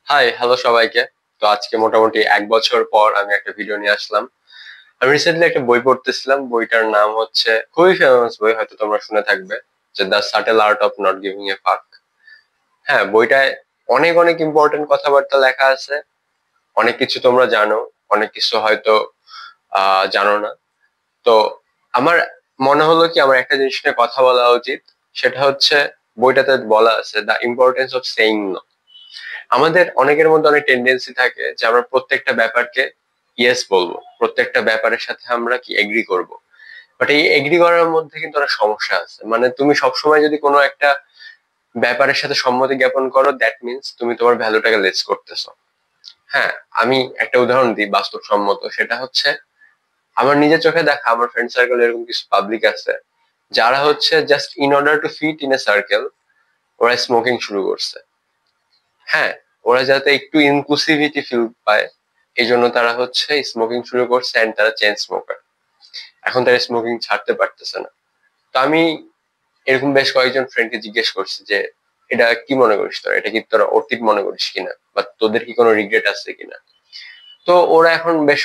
Hi hello সবাইকে। তো আজকে মোটামুটি 1 বছর পর আমি একটা ভিডিও নিয়ে আসলাম। আমি রিসেন্টলি একটা বই পড়তেছিলাম, বইটার নাম হচ্ছে, খুবই ফেমাস বই, হয়তো তোমরা শুনে থাকবে, যে the subtle art of not giving a ফাক। হ্যাঁ, বইটায় অনেক অনেক ইম্পর্টেন্ট কথাবার্তা লেখা আছে। অনেক কিছু তোমরা জানো, অনেক কিছু হয়তো জানো না। তো আমার মনে হলো কি আমার একটা জিনিস নিয়ে কথা বলা উচিত। সেটা হচ্ছে, বইটাতে বলা আছে the importance of saying no. আমাদের অনেকের মধ্যে অনেক টেন্ডেন্সি থাকে যে আমরা প্রত্যেকটা ব্যাপারকে ইয়েস বলবো, প্রত্যেকটা ব্যাপারের সাথে আমরা কি এগ্রি করব। বাট এই এগ্রি করার মধ্যে কিন্তু একটা সমস্যা আছে। মানে তুমি সবসময় যদি কোনো একটা ব্যাপারের সাথে সম্মতি জ্ঞাপন করো, দ্যাট মিনস তুমি তোমার ভ্যালুটাকে লেস করতেছো। হ্যাঁ, আমি একটা উদাহরণ দিই বাস্তবসম্মত। সেটা হচ্ছে, আমার নিজের চোখে দেখা আমার ফ্রেন্ড সার্কেল এরকম কিছু পাবলিক আছে যারা হচ্ছে just in order to fit in a circle ওরা স্মোকিং শুরু করছে। হ্যাঁ, ওরা যাতে একটু ইনক্লুসিভিটি ফিল পায়, এই জন্য তারা হচ্ছে স্মোকিং শুরু করছে, এন্ড তারা চেইন স্মোকার। এখন তারা স্মোকিং ছাড়তে পারতেছে না। তো আমি এরকম বেশ কয়েকজন ফ্রেন্ডকে জিজ্ঞেস করছি যে, এটা কি মনে করিস তোরা, এটা কি তোরা অতীত মনে করিস কিনা, বা তোদের কি কোনো রিগ্রেট আছে কিনা। তো ওরা এখন বেশ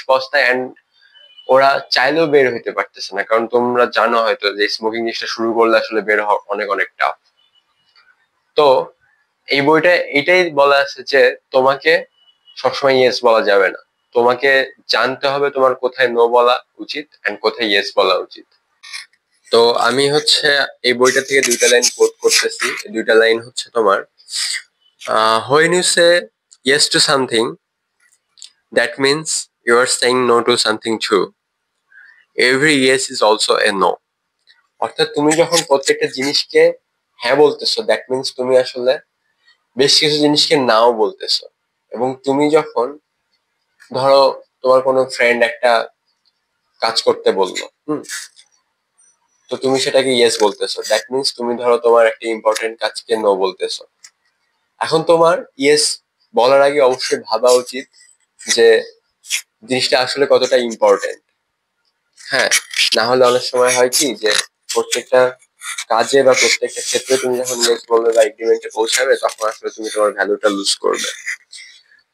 পস্তায় এন্ড ওরা চাইলেও বের হইতে পারতেছে না, কারণ তোমরা জানো হয়তো যে স্মোকিং জিনিসটা শুরু করলে আসলে বের হওয়া অনেক অনেক টাফ। তো এই বইটা এটাই বলা আছে যে তোমাকে সবসময় ইয়েস বলা যাবে না। তোমাকে জানতে হবে তোমার কোথায় নো বলা উচিত এন্ড কোথায় ইয়েস বলা উচিত। তো আমি হচ্ছে এই বইটা থেকে দুইটা লাইন কোট করতেছি। এই দুইটা লাইন হচ্ছে তোমার, when you say yes to something, that means you are saying no to something too. Every yes is also a no. অর্থাৎ তুমি যখন প্রত্যেকটা জিনিসকে হ্যাঁ বলতেছো, দ্যাট মিনস তুমি আসলে বেশ কিছু জিনিসকে নাও বলতেছো। এবং তুমি যখন, ধরো, তোমার কোনো ফ্রেন্ড একটা কাজ করতে বললো, তো তুমি সেটাকে ইয়েস বলতেছো, দ্যাট মিনস তুমি ধরো তোমার একটা ইম্পর্টেন্ট কাজকে নো বলতেছো। এখন তোমার ইয়েস বলার আগে অবশ্যই ভাবা উচিত যে জিনিসটা আসলে কতটা ইম্পর্টেন্ট। হ্যাঁ, না হলে অনেক সময় হয় কি যে প্রত্যেকটা কাজে বা প্রত্যেকটা ক্ষেত্রে তুমি যখন ইয়েস বলবে বা এগ্রিমেন্টে পৌঁছাবে, তখন আসলে তুমি তোমার ভ্যালুটা লুজ করবে।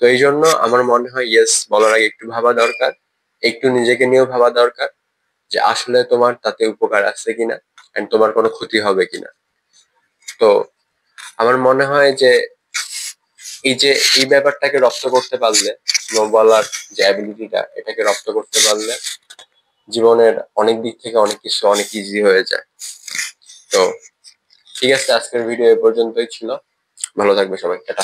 তো এই জন্য আমার মনে হয় ইয়েস বলার আগে একটু ভাবা দরকার, একটু নিজেকে নিয়েও ভাবা দরকার যে আসলে তোমার তাতে উপকার আছে কিনা এন্ড তোমার কোনো ক্ষতি হবে কিনা। তো আমার মনে হয় যে এই যে এই ব্যাপারটাকে রপ্ত করতে পারলে, নো বলার যে অ্যাবিলিটিটা, এটাকে রপ্ত করতে পারলে জীবনের অনেক দিক থেকে অনেক কিছু অনেক ইজি হয়ে যায়। তো ঠিক আছে, আজকের ভিডিও এ পর্যন্তই ছিল। ভালো থাকবে সবাই, টাটা।